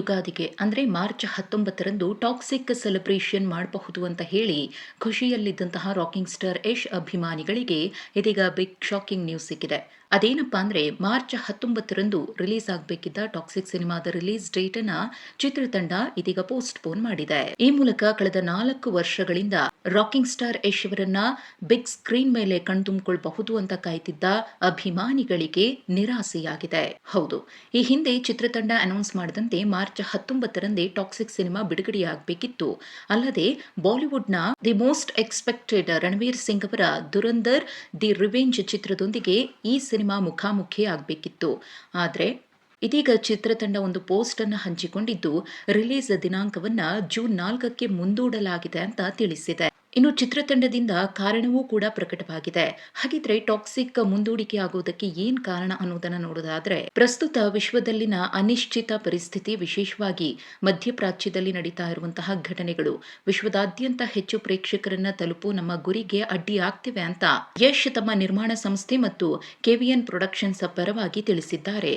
ಯುಗಾದಿಗೆ ಅಂದರೆ March 19ರಂದು toxic celebration ಮಾಡಬಹುದು ಅಂತ ಹೇಳಿ ಖುಷಿಯಲ್ಲಿದ್ದಂತಹ ರಾಕಿಂಗ್ ಸ್ಟಾರ್ ಯಶ್ ಅಭಿಮಾನಿಗಳಿಗೆ ಇದೀಗ ಬಿಗ್ ಶಾಕಿಂಗ್ ನ್ಯೂಸ್ ಸಿಕ್ಕಿದೆ. ಅದೇನಪ್ಪಾ ಅಂದ್ರೆ ಮಾರ್ಚ್ 19ರಂದು ರಿಲೀಸ್ ಆಗಬೇಕಿದ್ದ ಟಾಕ್ಸಿಕ್ ಸಿನಿಮಾದ ರಿಲೀಸ್ ಡೇಟ್ ಅನ್ನ ಚಿತ್ರತಂಡ ಇದೀಗ ಪೋಸ್ಟ್ ಪೋನ್ ಮಾಡಿದೆ. ಈ ಮೂಲಕ ಕಳೆದ 4 ವರ್ಷಗಳಿಂದ ರಾಕಿಂಗ್ ಸ್ಟಾರ್ ಯಶ್ ಅವರನ್ನ ಬಿಗ್ ಸ್ಕ್ರೀನ್ ಮೇಲೆ ಕಣ್ತುಂಬಿಕೊಳ್ಳಬಹುದು ಅಂತ ಕಾಯ್ತಿದ್ದ ಅಭಿಮಾನಿಗಳಿಗೆ ನಿರಾಸೆಯಾಗಿದೆ. ಹೌದು, ಈ ಹಿಂದೆ ಚಿತ್ರತಂಡ ಅನೌನ್ಸ್ ಮಾಡಿದಂತೆ ಮಾರ್ಚ್ 19ರಂದೇ ಟಾಕ್ಸಿಕ್ ಸಿನಿಮಾ ಬಿಡುಗಡೆಯಾಗಬೇಕಿತ್ತು. ಅಲ್ಲದೆ ಬಾಲಿವುಡ್ನ the most expected Ranveer Singh ಅವರ ದುರಂದರ್ ದಿ ರಿವೆಂಜ್ ಚಿತ್ರದೊಂದಿಗೆ ಈ ಸಿನಿಮಾ ಮುಖಾಮುಖಿ ಆಗಬೇಕಿತ್ತು. ಆದರೆ ಇದೀಗ ಚಿತ್ರತಂಡ ಒಂದು ಪೋಸ್ಟ್ ಅನ್ನು ಹಂಚಿಕೊಂಡಿದ್ದು ರಿಲೀಸ್ ದಿನಾಂಕವನ್ನ ಜೂನ್ 4ಕ್ಕೆ ಮುಂದೂಡಲಾಗಿದೆ ಅಂತ ತಿಳಿಸಿದೆ. ಇನ್ನು ಚಿತ್ರತಂಡದಿಂದ ಕಾರಣವೂ ಕೂಡ ಪ್ರಕಟವಾಗಿದೆ. ಹಾಗಿದ್ರೆ ಟಾಕ್ಸಿಕ್ ಮುಂದೂಡಿಕೆ ಆಗುವುದಕ್ಕೆ ಏನ್ ಕಾರಣ ಅನ್ನೋದನ್ನ ನೋಡೋದಾದ್ರೆ, ಪ್ರಸ್ತುತ ವಿಶ್ವದಲ್ಲಿನ ಅನಿಶ್ಚಿತ ಪರಿಸ್ಥಿತಿ, ವಿಶೇಷವಾಗಿ ಮಧ್ಯಪ್ರಾಚ್ಯದಲ್ಲಿ ನಡೀತಾ ಇರುವಂತಹ ಘಟನೆಗಳು ವಿಶ್ವದಾದ್ಯಂತ ಹೆಚ್ಚು ಪ್ರೇಕ್ಷಕರನ್ನ ತಲುಪುವ ನಮ್ಮ ಗುರಿಗೆ ಅಡ್ಡಿಯಾಗ್ತಿವೆ ಅಂತ ಯಶ್ ತಮ್ಮ ನಿರ್ಮಾಣ ಸಂಸ್ಥೆ ಮತ್ತು ಕೆವಿಎನ್ ಪ್ರೊಡಕ್ಷನ್ಸ್ ಪರವಾಗಿ ತಿಳಿಸಿದ್ದಾರೆ.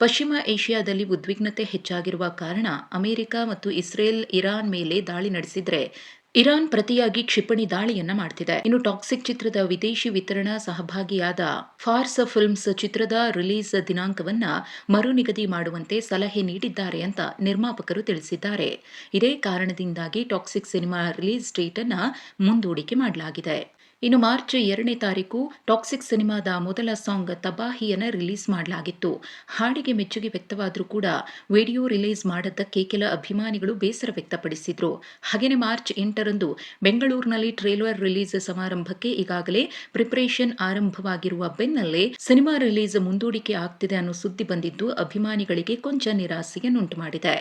ಪಶ್ಚಿಮ ಏಷ್ಯಾದಲ್ಲಿ ಉದ್ವಿಗ್ನತೆ ಹೆಚ್ಚಾಗಿರುವ ಕಾರಣ ಅಮೆರಿಕ ಮತ್ತು ಇಸ್ರೇಲ್ ಇರಾನ್ ಮೇಲೆ ದಾಳಿ ನಡೆಸಿದ್ರೆ ಇರಾನ್ ಪ್ರತಿಯಾಗಿ ಕ್ಷಿಪಣಿ ದಾಳಿಯನ್ನ ಮಾಡ್ತಿದೆ. ಇನ್ನು ಟಾಕ್ಸಿಕ್ ಚಿತ್ರದ ವಿದೇಶಿ ವಿತರಣಾ ಸಹಭಾಗಿಯಾದ ಫಾರ್ಸ್ ಫಿಲ್ಮ್ಸ್ ಚಿತ್ರದ ರಿಲೀಸ್ ದಿನಾಂಕವನ್ನ ಮರು ನಿಗದಿ ಮಾಡುವಂತೆ ಸಲಹೆ ನೀಡಿದ್ದಾರೆ ಅಂತ ನಿರ್ಮಾಪಕರು ತಿಳಿಸಿದ್ದಾರೆ. ಇದೇ ಕಾರಣದಿಂದಾಗಿ ಟಾಕ್ಸಿಕ್ ಸಿನಿಮಾ ರಿಲೀಸ್ ಡೇಟ್ ಅನ್ನ ಮುಂದೂಡಿಕೆ ಮಾಡಲಾಗಿದೆ. ಇನ್ನು ಮಾರ್ಚ್ 2ನೇ ತಾರೀಕು ಟಾಕ್ಸಿಕ್ ಸಿನಿಮಾದ ಮೊದಲ ಸಾಂಗ್ ತಬಾಹಿಯನ್ನ ರಿಲೀಸ್ ಮಾಡಲಾಗಿತ್ತು. ಹಾಡಿಗೆ ಮೆಚ್ಚುಗೆ ವ್ಯಕ್ತವಾದರೂ ಕೂಡ ವಿಡಿಯೋ ರಿಲೀಸ್ ಮಾಡದ್ದಕ್ಕೆ ಕೆಲ ಅಭಿಮಾನಿಗಳು ಬೇಸರ ವ್ಯಕ್ತಪಡಿಸಿದ್ರು. ಹಾಗೆಯೇ ಮಾರ್ಚ್ 8ರಂದು ಬೆಂಗಳೂರಿನಲ್ಲಿ ಟ್ರೇಲರ್ ರಿಲೀಸ್ ಸಮಾರಂಭಕ್ಕೆ ಈಗಾಗಲೇ ಪ್ರಿಪರೇಷನ್ ಆರಂಭವಾಗಿರುವ ಬೆನ್ನಲ್ಲೇ ಸಿನಿಮಾ ರಿಲೀಸ್ ಮುಂದೂಡಿಕೆ ಆಗ್ತಿದೆ ಅನ್ನೋ ಸುದ್ದಿ ಬಂದಿದ್ದು ಅಭಿಮಾನಿಗಳಿಗೆ ಕೊಂಚ ನಿರಾಸೆಯನ್ನುಂಟು ಮಾಡಿದೆ.